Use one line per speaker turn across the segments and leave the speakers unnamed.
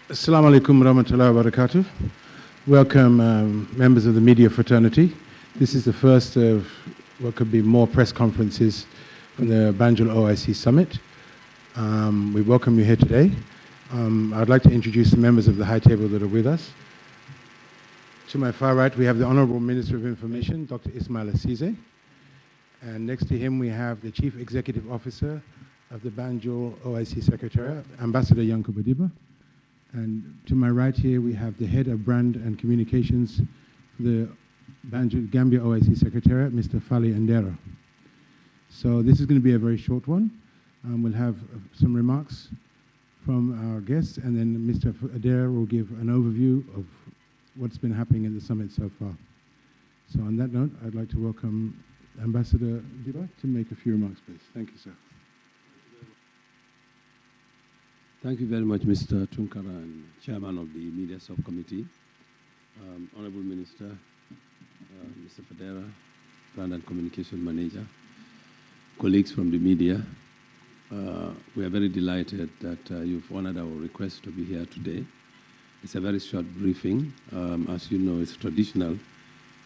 Assalamu alaikum warahmatullahi wabarakatuh. Welcome members of the media fraternity. This is the first of what could be more press conferences from the Banjul OIC Summit. We welcome you here today. I'd like to introduce the members of the high table that are with us. To my far right, we have the Honorable Minister of Information, Dr. Ismail Asize. And next to him, we have the Chief Executive Officer of the Banjul OIC Secretariat, Ambassador Yankuba Badiba. And to my right here, we have the Head of Brand and Communications, the Banjul Gambia OIC Secretariat, Mr. Fali Ndera. So this is going to be a very short one. We'll have some remarks from our guests, and then Mr. Ndera will give an overview of what's been happening at the summit so far. So on that note, I'd like to welcome Ambassador Badiba to make a few remarks, please. Thank you, sir.
Thank you very much, Mr. Tunkara, and Chairman of the Media Subcommittee, Honorable Minister, Mr. Federa, Brand and Communication Manager, colleagues from the media. We are very delighted that you've honored our request to be here today. It's a very short briefing. As you know, it's traditional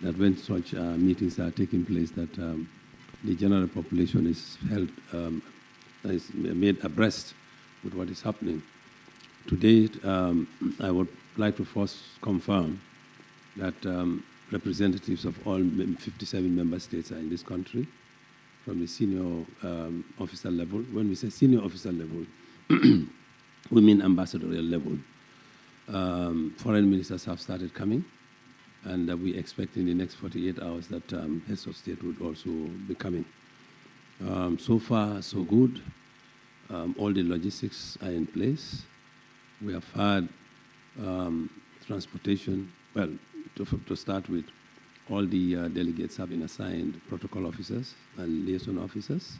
that when such meetings are taking place that the general population is held, is made abreast with what is happening. Today, I would like to first confirm that representatives of all 57 member states are in this country, from the senior officer level. When we say senior officer level, we mean ambassadorial level. Foreign ministers have started coming, and we expect in the next 48 hours that heads of state would also be coming. So far, so good. All the logistics are in place. We have had transportation. Well, to start with, all the delegates have been assigned protocol officers and liaison officers.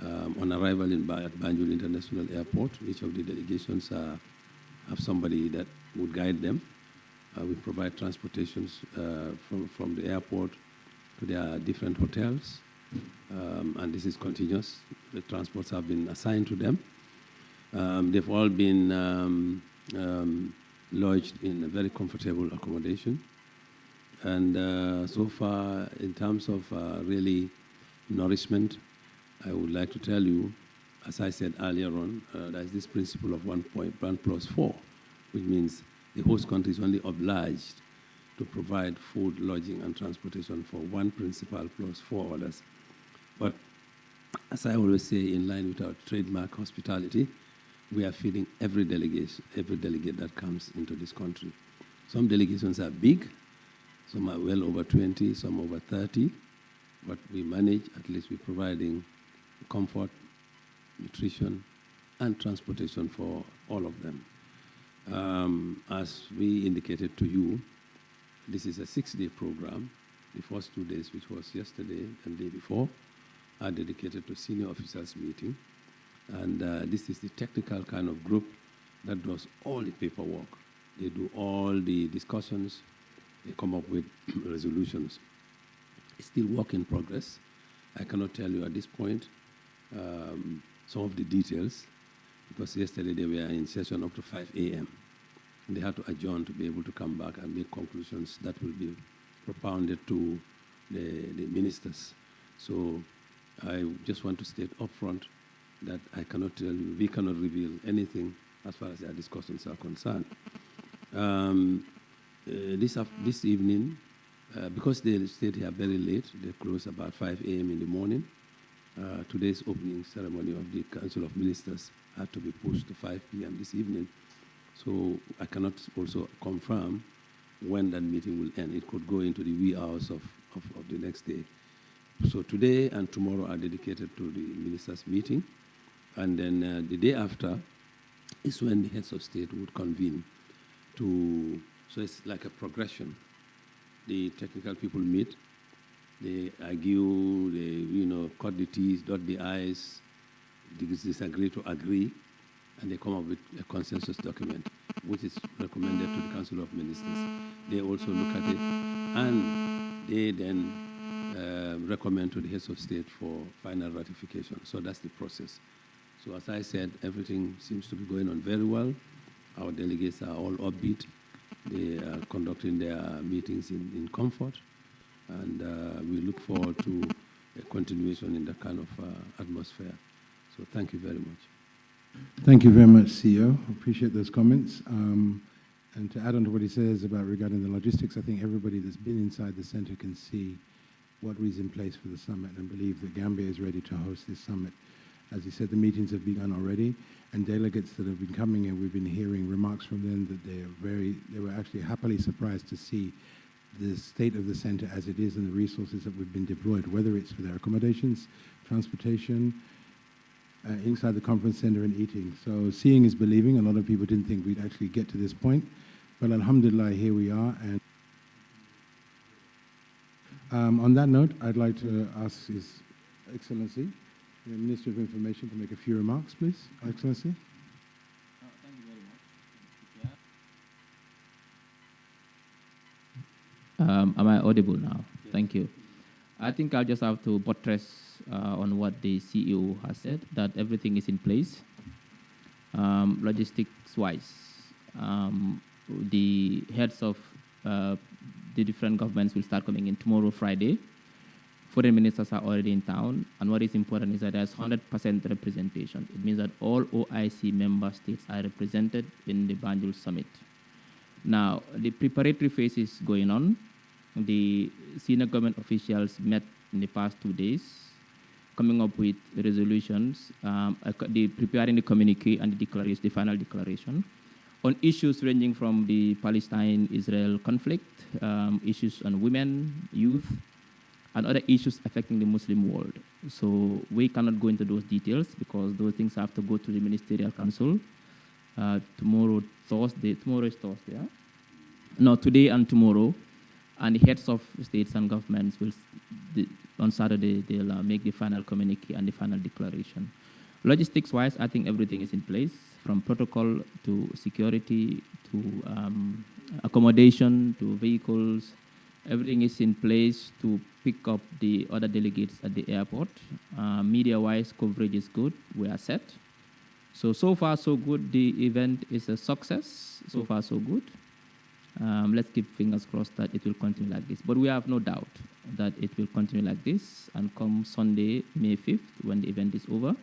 On arrival at Banjul International Airport, each of the delegations have somebody that would guide them. We provide transportations from the airport to their different hotels. And this is continuous. The transports have been assigned to them. They've all been lodged in a very comfortable accommodation. And so far, in terms of really nourishment, I would like to tell you, as I said earlier on, there's this principle of 1+4, which means the host country is only obliged to provide food, lodging, and transportation for one principal plus 4 others. But as I always say, in line with our trademark hospitality, we are feeding every delegate that comes into this country. Some delegations are big, some are well over 20, some over 30, but we manage, at least we're providing comfort, nutrition, and transportation for all of them. As we indicated to you, this is a 6-day program. The first 2 days, which was yesterday and the day before, are dedicated to senior officers meeting. And this is the technical kind of group that does all the paperwork. They do all the discussions. They come up with resolutions. It's still work in progress. I cannot tell you at this point some of the details, because yesterday they were in session up to 5 a.m. And they had to adjourn to be able to come back and make conclusions that will be propounded to the ministers. So I just want to state up front that I cannot tell you, we cannot reveal anything as far as our discussions are concerned. This evening, because they stayed here very late, they closed about 5 a.m. in the morning. Today's opening ceremony of the Council of Ministers had to be pushed to 5 p.m. this evening. So I cannot also confirm when that meeting will end. It could go into the wee hours of the next day. So today and tomorrow are dedicated to the ministers' meeting. And then the day after is when the heads of state would convene so it's like a progression. The technical people meet, they argue, they cut the T's, dot the I's, disagree to agree, and they come up with a consensus document, which is recommended to the Council of Ministers. They also look at it, and they then recommend to the heads of state for final ratification. So that's the process. So as I said, everything seems to be going on very well. Our delegates are all upbeat. They are conducting their meetings in comfort, and we look forward to a continuation in that kind of atmosphere. So thank you very much.
Thank you very much, CEO. Appreciate those comments. And to add on to what he says about regarding the logistics, I think everybody that's been inside the center can see what is in place for the summit and believe that Gambia is ready to host this summit. As he said, the meetings have begun already, and delegates that have been coming in, we've been hearing remarks from them that they were actually happily surprised to see the state of the center as it is and the resources that we've been deployed, whether it's for their accommodations, transportation, inside the conference center and eating. So seeing is believing. A lot of people didn't think we'd actually get to this point, but alhamdulillah, here we are. And on that note, I'd like to ask His Excellency, the Minister of Information, to make a few remarks, please. Excellency.
Thank you very much. Am I audible now? Yes. Thank you. I think I'll just have to buttress on what the CEO has said, that everything is in place. Logistics-wise, the heads of the different governments will start coming in tomorrow, Friday. Foreign ministers are already in town, and what is important is that there's 100% representation. It means that all OIC member states are represented in the Banjul summit. Now, the preparatory phase is going on. The senior government officials met in the past 2 days, coming up with resolutions, preparing the communique and the declaration, the final declaration, on issues ranging from the Palestine-Israel conflict, issues on women, youth, and other issues affecting the Muslim world. So we cannot go into those details because those things have to go to the Ministerial Council. Tomorrow is Thursday, yeah? No, today and tomorrow. And the heads of states and governments will, on Saturday, they'll make the final communique and the final declaration. Logistics-wise, I think everything is in place, from protocol to security to accommodation to vehicles. Everything is in place to pick up the other delegates at the airport. Media-wise, coverage is good. We are set. So far, so good. The event is a success. So far, so good. Let's keep fingers crossed that it will continue like this. But we have no doubt that it will continue like this. And come Sunday, May 5th, when the event is over,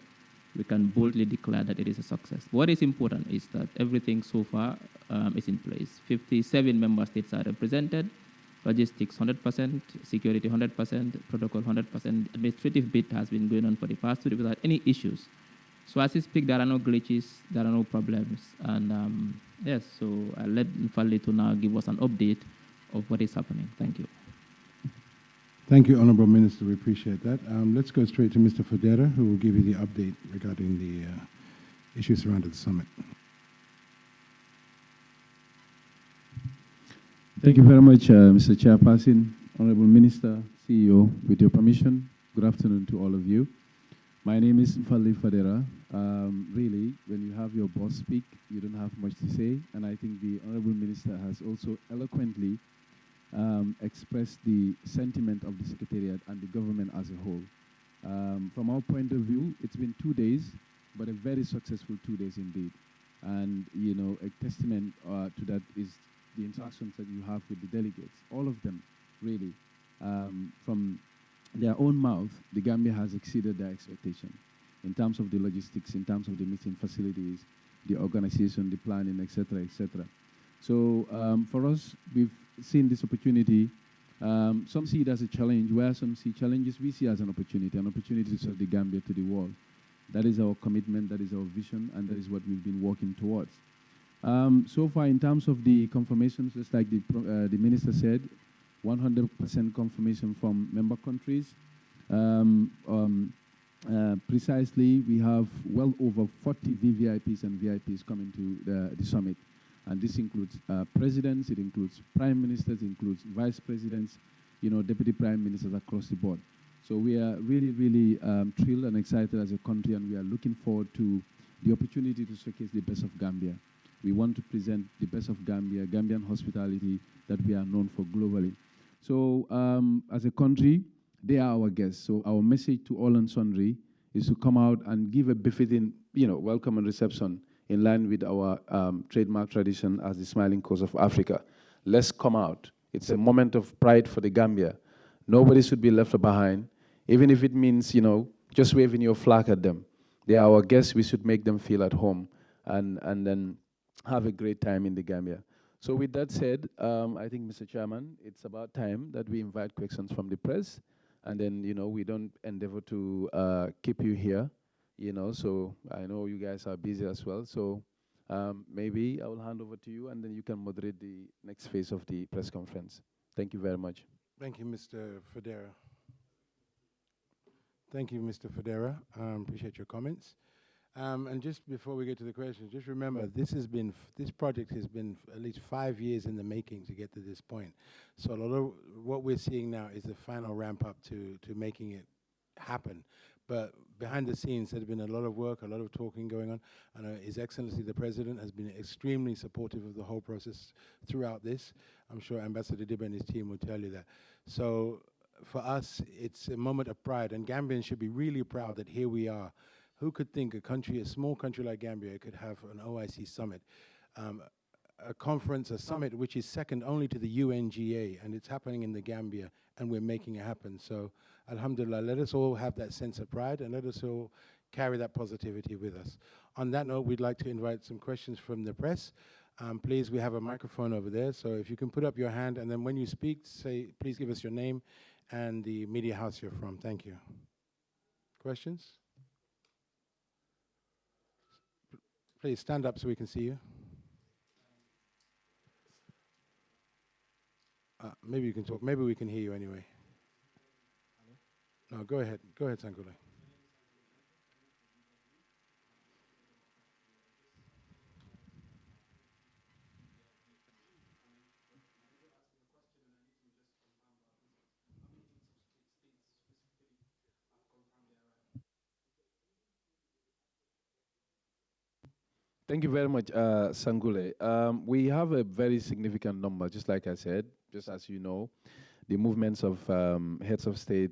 we can boldly declare that it is a success. What is important is that everything so far is in place. 57 member states are represented. Logistics 100%, security 100%, protocol 100%. Administrative bit has been going on for the past 2 days without any issues. So as we speak, there are no glitches, there are no problems. And yes, so I'll let Nfali to now give us an update of what is happening. Thank you.
Thank you, Honorable Minister. We appreciate that. Let's go straight to Mr. Fodera, who will give you the update regarding the issues surrounding the summit.
Thank you very much, Mr. Chairperson, Honorable Minister, CEO. With your permission, good afternoon to all of you. My name is Mfali Fadera. Really, when you have your boss speak, you don't have much to say, and I think the Honorable Minister has also eloquently expressed the sentiment of the Secretariat and the government as a whole. From our point of view, it's been 2 days, but a very successful 2 days indeed. And, you know, a testament to that is the interactions that you have with the delegates, all of them, really. From their own mouth, the Gambia has exceeded their expectation in terms of the logistics, in terms of the meeting facilities, the organization, the planning, etc., etc. So for us, we've seen this opportunity. Some see it as a challenge, where some see challenges, we see as an opportunity to serve the Gambia to the world. That is our commitment, that is our vision, and that is what we've been working towards. So far, in terms of the confirmations, just like the Minister said, 100% confirmation from member countries. Precisely, we have well over 40 VVIPs and VIPs coming to the summit. And this includes presidents, it includes prime ministers, it includes vice presidents, you know, deputy prime ministers across the board. So we are really, really thrilled and excited as a country, and we are looking forward to the opportunity to showcase the best of Gambia. We want to present the best of Gambia, Gambian hospitality that we are known for globally. So as a country, they are our guests. So our message to all and sundry is to come out and give a befitting, you know, welcome and reception in line with our trademark tradition as the smiling coast of Africa. Let's come out. It's a moment of pride for the Gambia. Nobody should be left behind, even if it means, just waving your flag at them. They are our guests. We should make them feel at home and then have a great time in the Gambia. So with that said, I think, Mr. Chairman, it's about time that we invite questions from the press. And then, we don't endeavor to keep you here, so I know you guys are busy as well. So maybe I will hand over to you, and then you can moderate the next phase of the press conference. Thank you very much.
Thank you, Mr. Federa. Thank you, Mr. Federa. Appreciate your comments. And just before we get to the questions, just remember, this project has been at least 5 years in the making to get to this point. So a lot of what we're seeing now is the final ramp up to making it happen. But behind the scenes, there's been a lot of work, a lot of talking going on. And His Excellency the President has been extremely supportive of the whole process throughout this. I'm sure Ambassador Dibba and his team will tell you that. So for us, it's a moment of pride, and Gambians should be really proud that here we are. Who could think a small country like Gambia could have an OIC summit, a summit which is second only to the UNGA, and it's happening in the Gambia, and we're making it happen. So, alhamdulillah, let us all have that sense of pride, and let us all carry that positivity with us. On that note, we'd like to invite some questions from the press. Please, we have a microphone over there, so if you can put up your hand, and then when you speak, please give us your name and the media house you're from. Thank you. Questions? Please stand up so we can see you. Maybe you can talk. Maybe we can hear you anyway. No, go ahead. Go ahead, Sangule.
Thank you very much, Sangule. We have a very significant number, just like I said, just as you know. The movements of heads of state,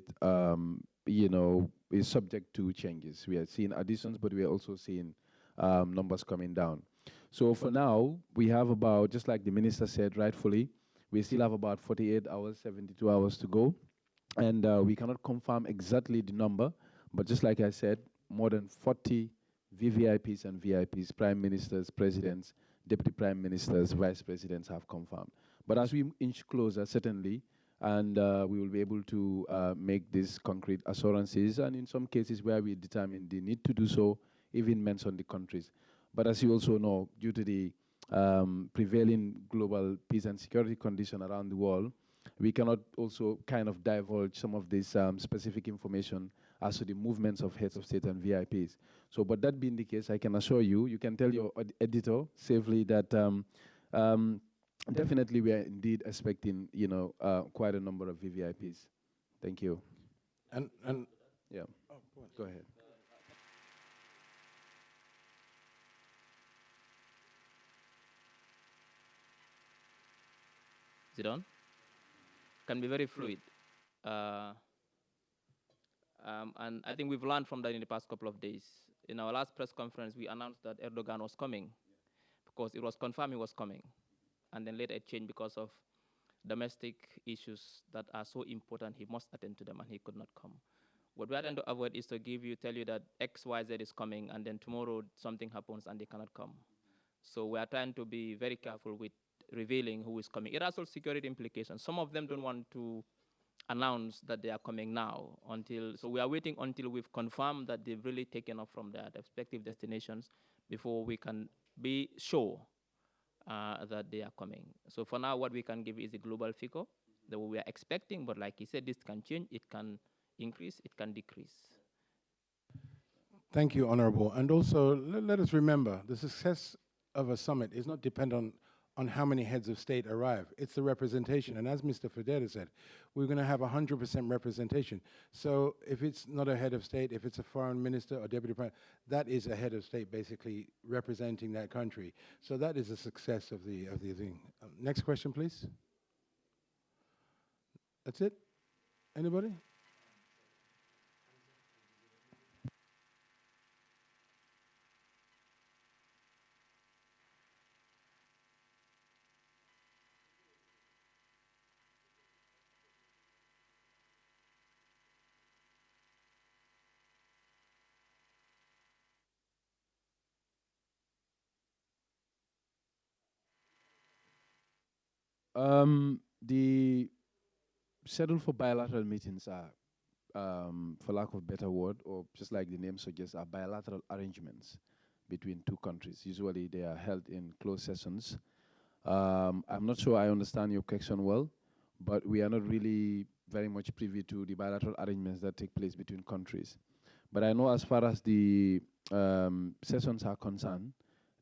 is subject to changes. We are seeing additions, but we are also seeing numbers coming down. So for now, we have about, just like the minister said rightfully, we still have about 48 hours, 72 hours to go. And we cannot confirm exactly the number, but just like I said, more than 40 VVIPs and VIPs, prime ministers, presidents, deputy prime ministers, vice presidents have confirmed. But as we inch closer, certainly, and we will be able to make these concrete assurances, and in some cases where we determine the need to do so, even mention the countries. But as you also know, due to the prevailing global peace and security condition around the world, we cannot also kind of divulge some of this specific information as to the movements of heads of state and VIPs. So, but that being the case, I can assure you, you can tell your editor safely that definitely we are indeed expecting, quite a number of VVIPs. Thank you.
And
yeah, go ahead.
Is it on? Can be very fluid. And I think we've learned from that in the past couple of days. In our last press conference, we announced that Erdogan was coming because it was confirmed he was coming. And then later it changed because of domestic issues that are so important, he must attend to them, and he could not come. What we are trying to avoid is to tell you that X, Y, Z is coming, and then tomorrow something happens and they cannot come. So we are trying to be very careful with revealing who is coming. It has also security implications. Some of them don't want to announce that they are coming now so we are waiting until we've confirmed that they've really taken off from their respective destinations before we can be sure that they are coming. So for now, what we can give is a global figure that we are expecting, but like he said, this can change, it can increase, it can decrease.
Thank you, Honorable. And also, let us remember, the success of a summit is not dependent on how many heads of state arrive. It's the representation. And as Mr. Federa said, we're going to have 100% representation. So if it's not a head of state, if it's a foreign minister or deputy prime, that is a head of state basically representing that country. So that is a success of the thing. Next question, please. That's it? Anybody?
The schedule for bilateral meetings are, for lack of a better word, or just like the name suggests, are bilateral arrangements between two countries. Usually they are held in closed sessions. I'm not sure I understand your question well, but we are not really very much privy to the bilateral arrangements that take place between countries. But I know as far as the sessions are concerned,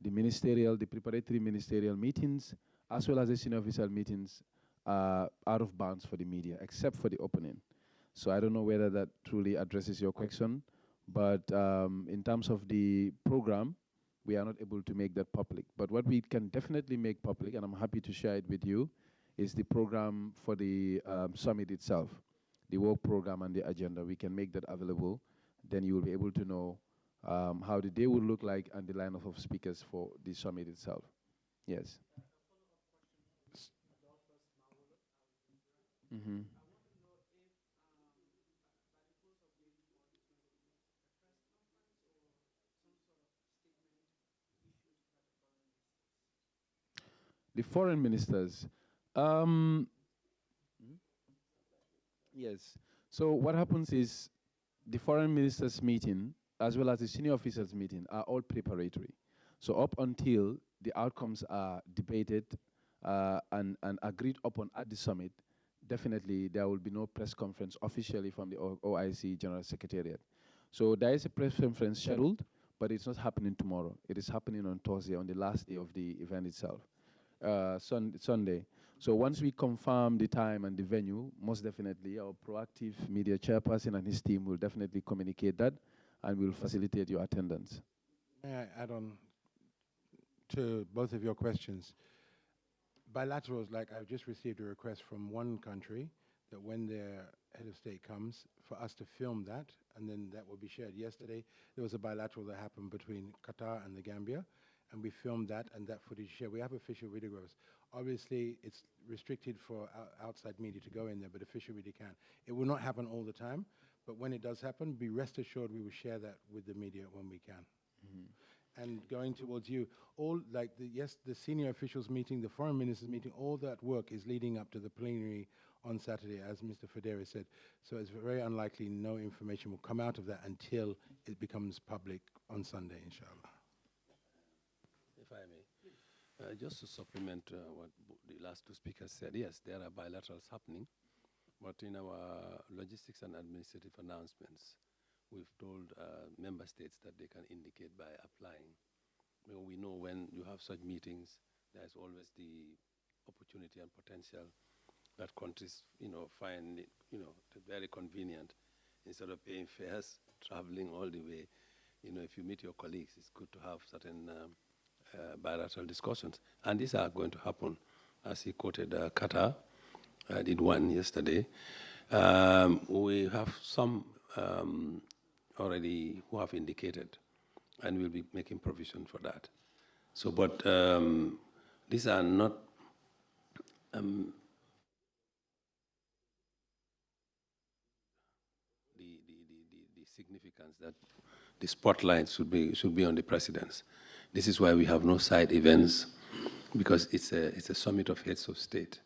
the preparatory ministerial meetings, as well as the senior official meetings, are out of bounds for the media, except for the opening. So I don't know whether that truly addresses your question, but in terms of the program, we are not able to make that public. But what we can definitely make public, and I'm happy to share it with you, is the program for the summit itself, the work program and the agenda. We can make that available. Then you will be able to know how the day will look like and the lineup of speakers for the summit itself. Yes. Mm-hmm. The foreign ministers. Um, yes. So what happens is the foreign ministers meeting as well as the senior officers meeting are all preparatory. So up until the outcomes are debated and agreed upon at the summit, definitely there will be no press conference officially from the OIC General Secretariat. So there is a press conference scheduled, but it's not happening tomorrow. It is happening on Thursday, on the last day of the event itself, Sunday. So once we confirm the time and the venue, most definitely our proactive media chairperson and his team will definitely communicate that and will facilitate your attendance.
May I add on to both of your questions? Bilaterals, like I've just received a request from one country that when their head of state comes, for us to film that, and then that will be shared. Yesterday, there was a bilateral that happened between Qatar and the Gambia, and we filmed that, and that footage shared. We have official videographers. Obviously, it's restricted for outside media to go in there, but official media can. It will not happen all the time, but when it does happen, be rest assured we will share that with the media when we can. Mm-hmm. And going towards you, all like the senior officials meeting, the foreign ministers meeting, all that work is leading up to the plenary on Saturday, as Mr. Federa said. So it's very unlikely no information will come out of that until it becomes public on Sunday, inshallah.
If I may, just to supplement what the last two speakers said, yes, there are bilaterals happening, but in our logistics and administrative announcements, we've told member states that they can indicate by applying. We know when you have such meetings, there's always the opportunity and potential that countries, find it, very convenient. Instead of paying fares, traveling all the way, if you meet your colleagues, it's good to have certain bilateral discussions. And these are going to happen, as he quoted Qatar. I did one yesterday. We have some already who have indicated, and we'll be making provision for that. So, but these are not the significance that the spotlight should be on the presidents. This is why we have no side events, because it's a summit of heads of state.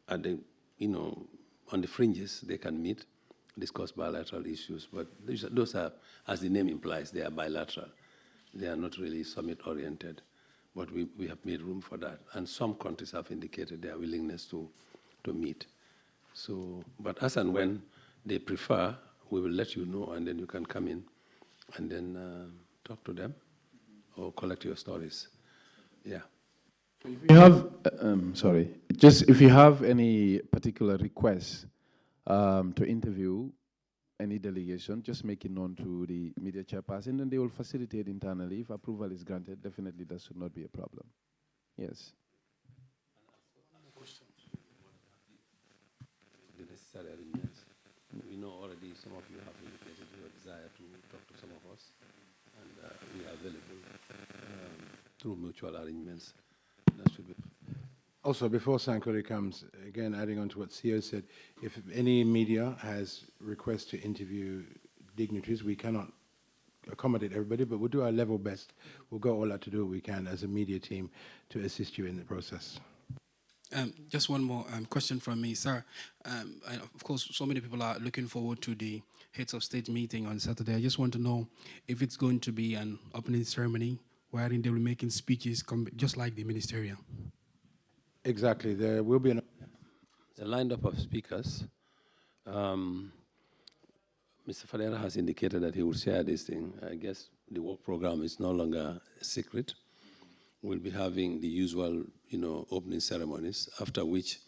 At the on the fringes they can meet, discuss bilateral issues, but those are, as the name implies, they are bilateral. They are not really summit-oriented, but we have made room for that. And some countries have indicated their willingness to meet. So, but as and when they prefer, we will let you know, and then you can come in and then talk to them or collect your stories. Yeah.
If you have, if you have any particular requests to interview any delegation, just make it known to the media chairperson, and they will facilitate internally. If approval is granted, definitely that should not be a problem. Yes.
The necessary arrangements. We know already some of you have indicated your desire to talk to some of us, and we are available through mutual arrangements. That should be.
Also, before Sankore comes, again, adding on to what CEO said, if any media has requests to interview dignitaries, we cannot accommodate everybody, but we'll do our level best. We'll go all out to do what we can as a media team to assist you in the process.
Just one more question from me, sir. Of course, so many people are looking forward to the heads of state meeting on Saturday. I just want to know if it's going to be an opening ceremony wherein they will be making speeches just like the ministerial.
Exactly. There will be
The lineup of speakers. Mr. Fadera has indicated that he will share this thing. I guess the work program is no longer a secret. We'll be having the usual, opening ceremonies, after which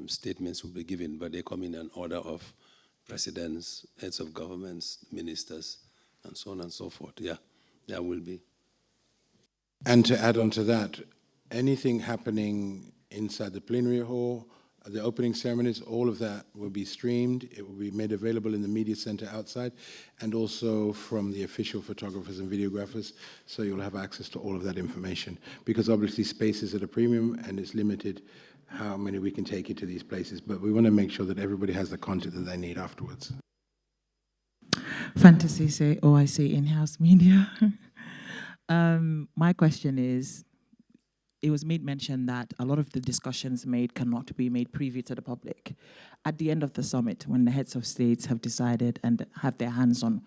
statements will be given, but they come in an order of presidents, heads of governments, ministers, and so on and so forth. Yeah, there will be.
And to add on to that, anything happening inside the plenary hall, the opening ceremonies, all of that will be streamed. It will be made available in the media center outside, and also from the official photographers and videographers, so you'll have access to all of that information. Because obviously space is at a premium and it's limited how many we can take you to these places, but we want to make sure that everybody has the content that they need afterwards.
Fantasy say OIC in-house media. My question is, it was made mention that a lot of the discussions made cannot be made preview to the public. At the end of the summit, when the heads of states have decided and have their hands on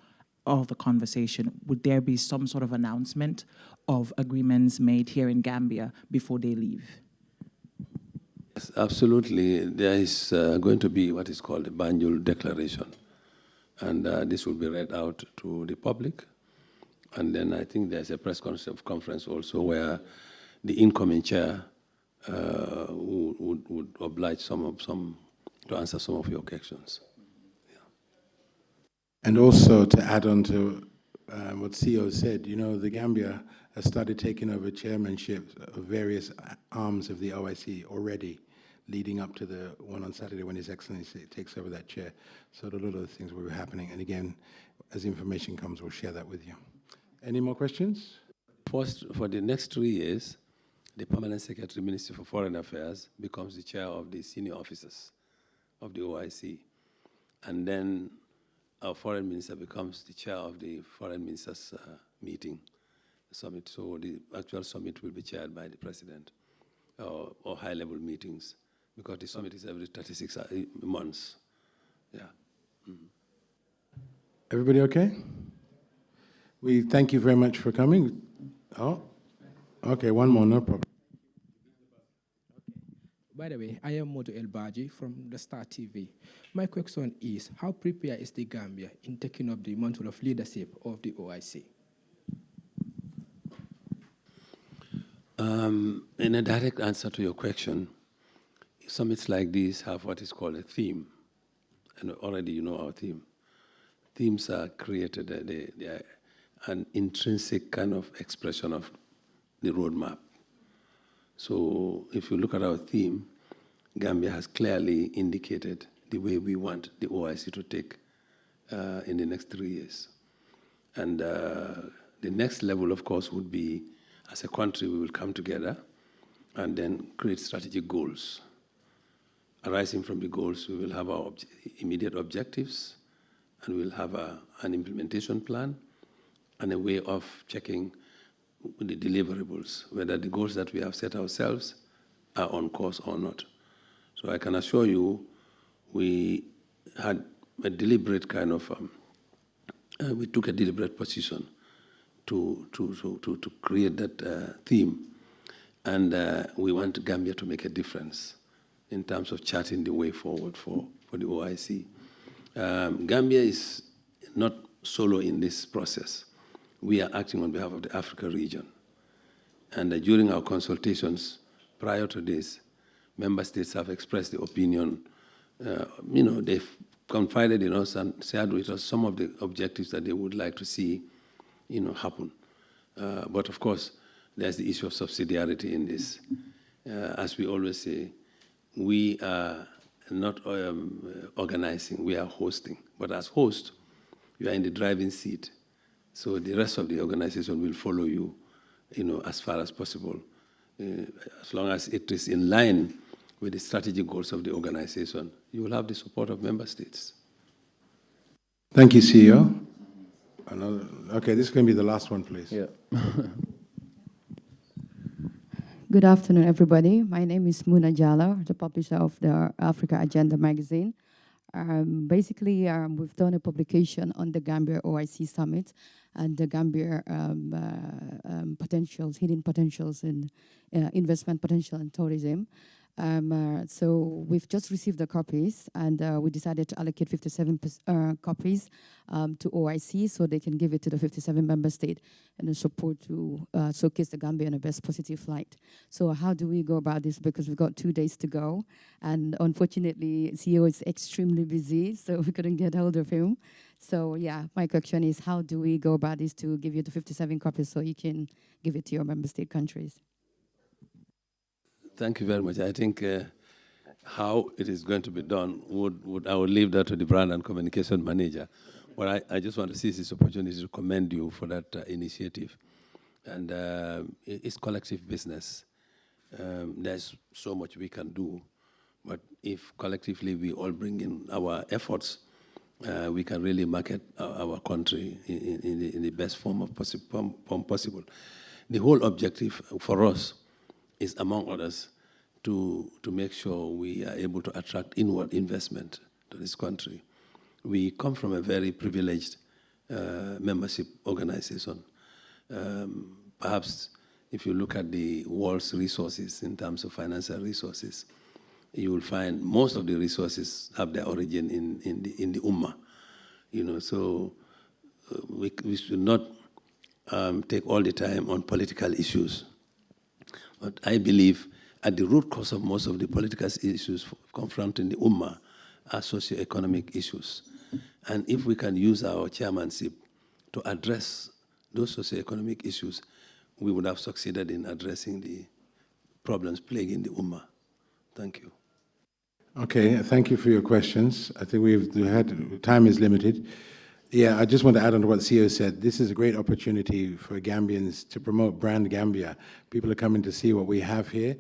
all the conversation, would there be some sort of announcement of agreements made here in Gambia before they leave?
Yes, absolutely. There is going to be what is called the Banjul Declaration. And this will be read out to the public. And then I think there's a press conference also where the incoming chair would oblige some to answer some of your questions. Yeah.
And also to add on to what CEO said, the Gambia has started taking over chairmanship of various arms of the OIC already, leading up to the one on Saturday when His Excellency takes over that chair. So a lot of things will be happening. And again, as information comes, we'll share that with you. Any more questions?
First, for the next 3 years, the Permanent Secretary, Ministry for Foreign Affairs, becomes the chair of the senior officers of the OIC. And then our foreign minister becomes the chair of the foreign ministers meeting, summit. So the actual summit will be chaired by the president, or high-level meetings, because the summit is every 36 months. Yeah. Mm-hmm.
Everybody okay? We thank you very much for coming. Oh, okay, one more, no problem.
By the way, I am Moto El Baji from the Star TV. My question is, how prepared is the Gambia in taking up the mantle of leadership of the OIC?
In a direct answer to your question, summits like these have what is called a theme. And already you know our theme. Themes are created, they are an intrinsic kind of expression of the roadmap. So if you look at our theme, Gambia has clearly indicated the way we want the OIC to take in the next 3 years. And the next level, of course, would be, as a country, we will come together and then create strategic goals. Arising from the goals, we will have our immediate objectives, and we'll have an implementation plan and a way of checking the deliverables, whether the goals that we have set ourselves are on course or not. So I can assure you, we had a deliberate kind of, we took a deliberate position to create that theme. And we want Gambia to make a difference in terms of charting the way forward for the OIC. Gambia is not solo in this process. We are acting on behalf of the Africa region. And during our consultations prior to this, member states have expressed the opinion, they've confided in us and shared with us some of the objectives that they would like to see, happen. But of course, there's the issue of subsidiarity in this. As we always say, we are not organizing, we are hosting. But as host, you are in the driving seat. So the rest of the organization will follow you, as far as possible, as long as it is in line with the strategic goals of the organization. You will have the support of member states.
Thank you, CEO. Okay, this is going to be the last one, please.
Yeah. Good afternoon, everybody. My name is Muna Jallo, the publisher of the Africa Agenda magazine. Basically, we've done a publication on the Gambia OIC Summit and the Gambia potentials, hidden potentials in investment potential in tourism. So we've just received the copies, and we decided to allocate 57 copies to OIC so they can give it to the 57 member state and the support to showcase the Gambia in the best positive light. So how do we go about this? Because we've got 2 days to go, and unfortunately, CEO is extremely busy, so we couldn't get hold of him. So yeah, my question is, how do we go about this to give you the 57 copies so you can give it to your member state countries?
Thank you very much. I think how it is going to be done, I would leave that to the brand and communication manager. But I just want to seize this opportunity to commend you for that initiative. And it's collective business. There's so much we can do. But if collectively we all bring in our efforts, we can really market our country in the best form possible. The whole objective for us is, among others, to make sure we are able to attract inward investment to this country. We come from a very privileged membership organization. Perhaps if you look at the world's resources in terms of financial resources, you will find most of the resources have their origin in the Ummah. You know, so we should not take all the time on political issues. But I believe at the root cause of most of the political issues confronting the Ummah are socio-economic issues. And if we can use our chairmanship to address those socio-economic issues, we would have succeeded in addressing the problems plaguing the Ummah. Thank you.
Okay, thank you for your questions. I think time is limited. Yeah, I just want to add on to what CEO said. This is a great opportunity for Gambians to promote brand Gambia. People are coming to see what we have here.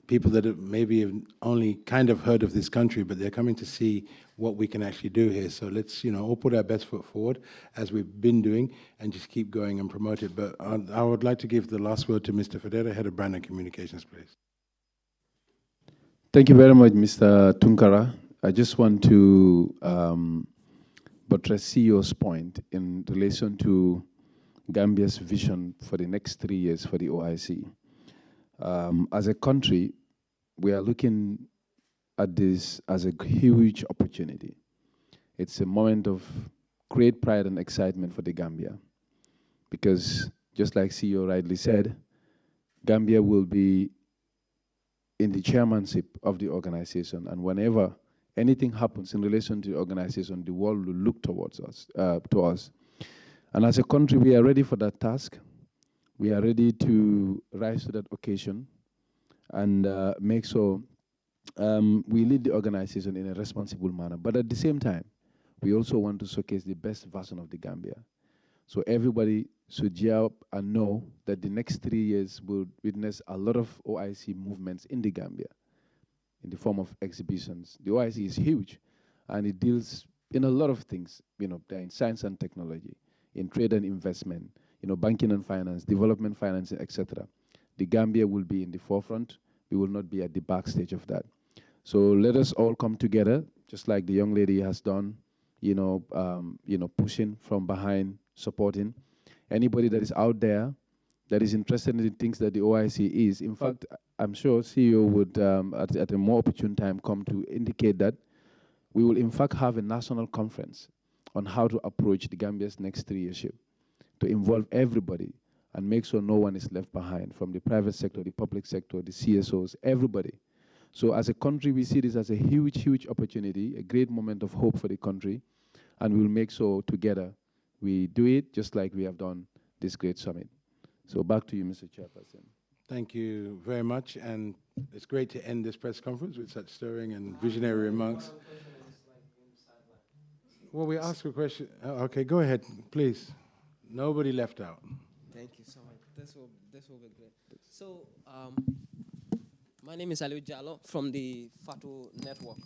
People that have maybe have only kind of heard of this country, but they're coming to see what we can actually do here. So let's, all put our best foot forward, as we've been doing, and just keep going and promote it. But I would like to give the last word to Mr. Federa, Head of Brand and Communications, please.
Thank you very much, Mr. Tunkara. I just want to buttress CEO's point in relation to Gambia's vision for the next 3 years for the OIC. As a country, we are looking at this as a huge opportunity. It's a moment of great pride and excitement for the Gambia, because just like CEO rightly said, Gambia will be in the chairmanship of the organization, and whenever anything happens in relation to the organization, the world will look towards us, to us. And as a country, we are ready for that task. We are ready to rise to that occasion and make sure we lead the organization in a responsible manner. But at the same time, we also want to showcase the best version of the Gambia. So everybody should gear up and know that the next 3 years will witness a lot of OIC movements in the Gambia in the form of exhibitions. The OIC is huge, and it deals in a lot of things, they're in science and technology, in trade and investment, banking and finance, development financing, etc. The Gambia will be in the forefront. We will not be at the backstage of that. So let us all come together, just like the young lady has done, pushing from behind, supporting. Anybody that is out there that is interested in the things that the OIC is. In fact, I'm sure CEO would, at a more opportune time, come to indicate that we will, in fact, have a national conference on how to approach the Gambia's next 3-yearship, to involve everybody and make sure no one is left behind, from the private sector, the public sector, the CSOs, everybody. So as a country, we see this as a huge, huge opportunity, a great moment of hope for the country, and we'll make sure together we do it just like we have done this great summit. So back to you, Mr. Chairperson.
Thank you very much, and it's great to end this press conference with such stirring and visionary remarks. Well, we ask a question. Okay, go ahead, please. Nobody left out.
Thank you so much. This will be great. So, my name is Aliu Jallo from the FATU network.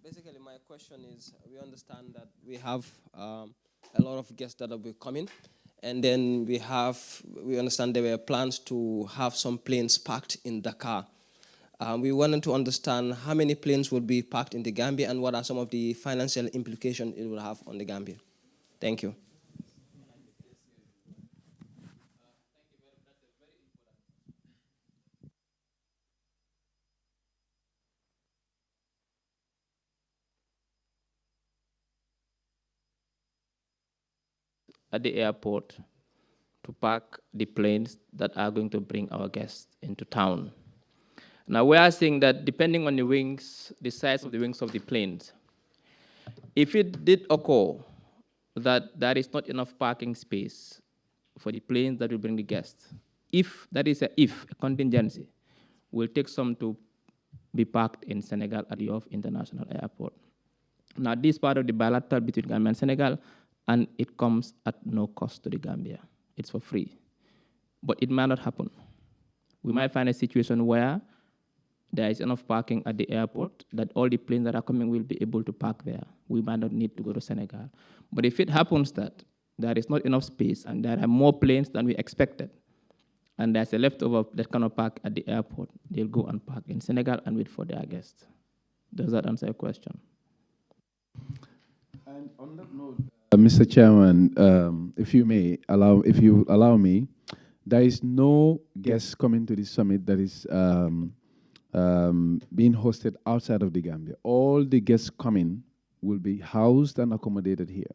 Basically, my question is, we understand that we have a lot of guests that will be coming, And then we understand there were plans to have some planes parked in Dakar. We wanted to understand how many planes would be parked in the Gambia and what are some of the financial implications it will have on the Gambia. Thank you.
At the airport to park the planes that are going to bring our guests into town. Now we are saying that depending on the wings, the size of the wings of the planes, if it did occur that there is not enough parking space for the planes that will bring the guests, if that is a contingency, we'll take some to be parked in Senegal at Yoff International Airport. Now this part of the bilateral between Gambia and Senegal, and it comes at no cost to the Gambia. It's for free. But it might not happen. We might find a situation where there is enough parking at the airport that all the planes that are coming will be able to park there. We might not need to go to Senegal. But if it happens that there is not enough space and there are more planes than we expected, and there's a leftover that cannot park at the airport, they'll go and park in Senegal and wait for their guests. Does that answer your question?
And on that note, Mr. Chairman, if you allow me, there is no guest coming to this summit that is being hosted outside of the Gambia. All the guests coming will be housed and accommodated here.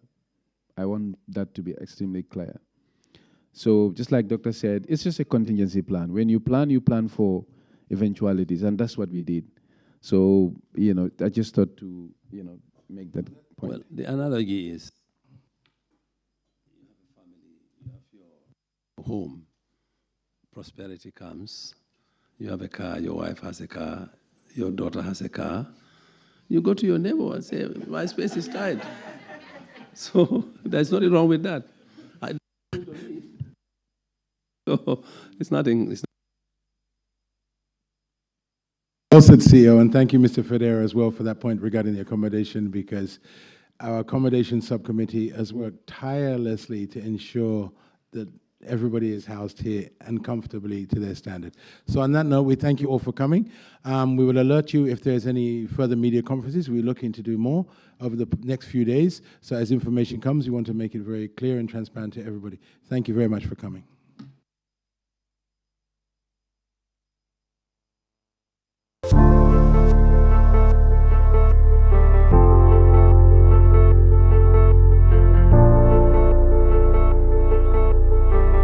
I want that to be extremely clear. So just like Doctor said, it's just a contingency plan. When you plan for eventualities, and that's what we did. So, I just thought to, make that point.
Well, the analogy is you have a family, you have your home, prosperity comes, you have a car, your wife has a car, your daughter has a car, you go to your neighbor and say, my space is tight. So there's nothing wrong with that. So it's nothing.
Well said, CEO, and thank you, Mr. Federa, as well for that point regarding the accommodation, because our accommodation subcommittee has worked tirelessly to ensure that everybody is housed here and comfortably to their standard. So on that note, we thank you all for coming. We will alert you if there's any further media conferences. We're looking to do more over the next few days. So as information comes, we want to make it very clear and transparent to everybody. Thank you very much for coming.